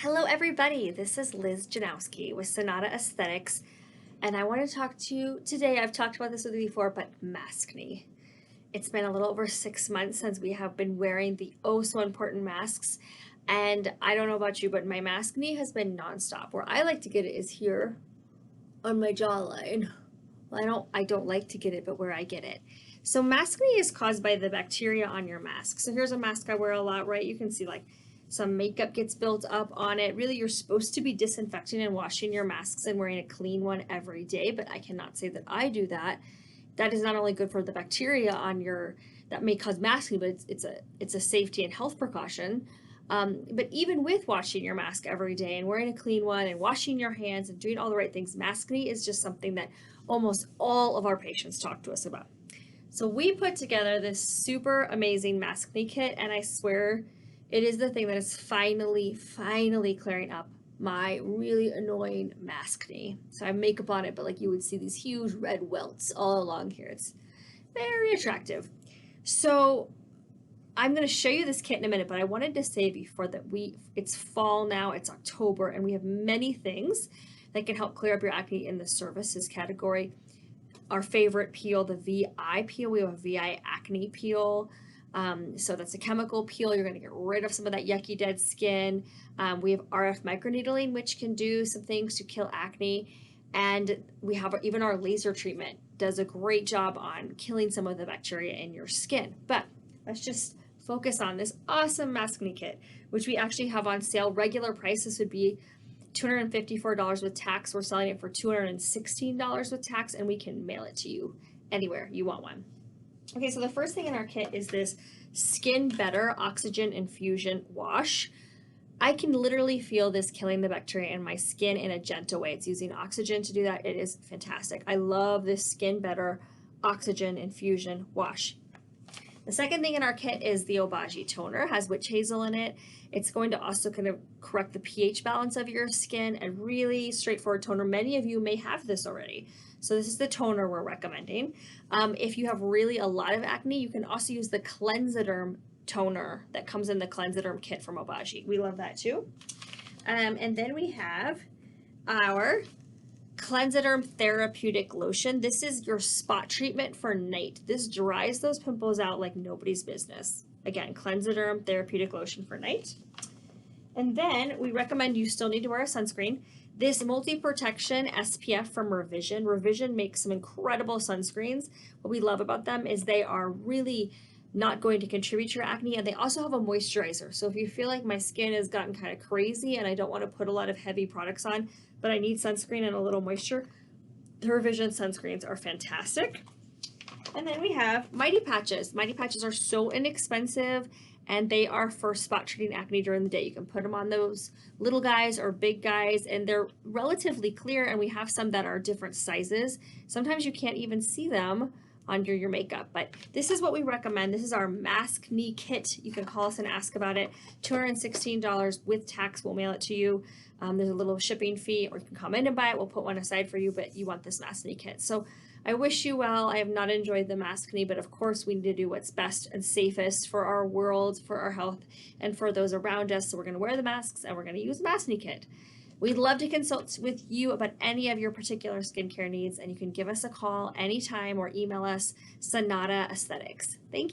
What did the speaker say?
Hello everybody, this is Liz Janowski with Sonata Aesthetics, and I want to talk to you today. I've talked about this with you before, but Maskne. It's been a little over 6 months since we have been wearing the oh so important masks, and I don't know about you, but my maskne has been nonstop. Where I like to get it is here on my jawline. Well, I don't like to get it, but where I get it. So maskne is caused by the bacteria on your mask. So here's a mask I wear a lot, right? You can see like some makeup gets built up on it. Really, you're supposed to be disinfecting and washing your masks and wearing a clean one every day, but I cannot say that I do that. That is not only good for the bacteria on your, that may cause maskne, but it's a safety and health precaution. But even with washing your mask every day and wearing a clean one and washing your hands and doing all the right things, maskne is just something that almost all of our patients talk to us about. So we put together this super amazing maskne kit, and I swear it is the thing that is finally clearing up my really annoying maskne. So I have makeup on it, but like you would see these huge red welts all along here. It's very attractive. So I'm going to show you this kit in a minute, but I wanted to say before that it's fall now, it's October, and we have many things that can help clear up your acne in the services category. Our favorite peel, the VI peel, we have a VI acne peel. So that's a chemical peel. You're going to get rid of some of that yucky dead skin. We have RF microneedling, which can do some things to kill acne. And we have even our laser treatment does a great job on killing some of the bacteria in your skin. But let's just focus on this awesome maskne kit, which we actually have on sale. Regular price, this would be $254 with tax. We're selling it for $216 with tax, and we can mail it to you anywhere you want one. Okay, so the first thing in our kit is this Skin Better Oxygen Infusion Wash. I can literally feel this killing the bacteria in my skin in a gentle way. It's using oxygen to do that. It is fantastic. I love this Skin Better Oxygen Infusion Wash. The second thing in our kit is the Obagi toner. It has witch hazel in it. It's going to also kind of correct the pH balance of your skin, and really straightforward toner. Many of you may have this already. So this is the toner we're recommending. If you have really a lot of acne, you can also use the Cleansiderm toner that comes in the Cleansiderm kit from Obagi. We love that too. And then we have our Cleansiderm Therapeutic Lotion. This is your spot treatment for night. This dries those pimples out like nobody's business. Again, Cleansiderm Therapeutic Lotion for night. And then we recommend you still need to wear a sunscreen. This multi-protection SPF from Revision. Revision makes some incredible sunscreens. What we love about them is they are really not going to contribute to your acne, and they also have a moisturizer. So if you feel like my skin has gotten kind of crazy and I don't want to put a lot of heavy products on, but I need sunscreen and a little moisture, the Revision sunscreens are fantastic. And then we have Mighty Patches. Mighty Patches are so inexpensive, and they are for spot treating acne during the day. You can put them on those little guys or big guys, and they're relatively clear, and we have some that are different sizes. Sometimes you can't even see them under your makeup, but this is what we recommend. This is our maskne kit. You can call us and ask about it. $216 with tax. We'll mail it to you. There's a little shipping fee, or you can come in and buy it. We'll put one aside for you, but you want this maskne kit. So I wish you well. I have not enjoyed the maskne, but of course we need to do what's best and safest for our world, for our health, and for those around us. So we're going to wear the masks, and we're going to use the maskne kit. We'd love to consult with you about any of your particular skincare needs, and you can give us a call anytime or email us, Sonata Aesthetics. Thank you.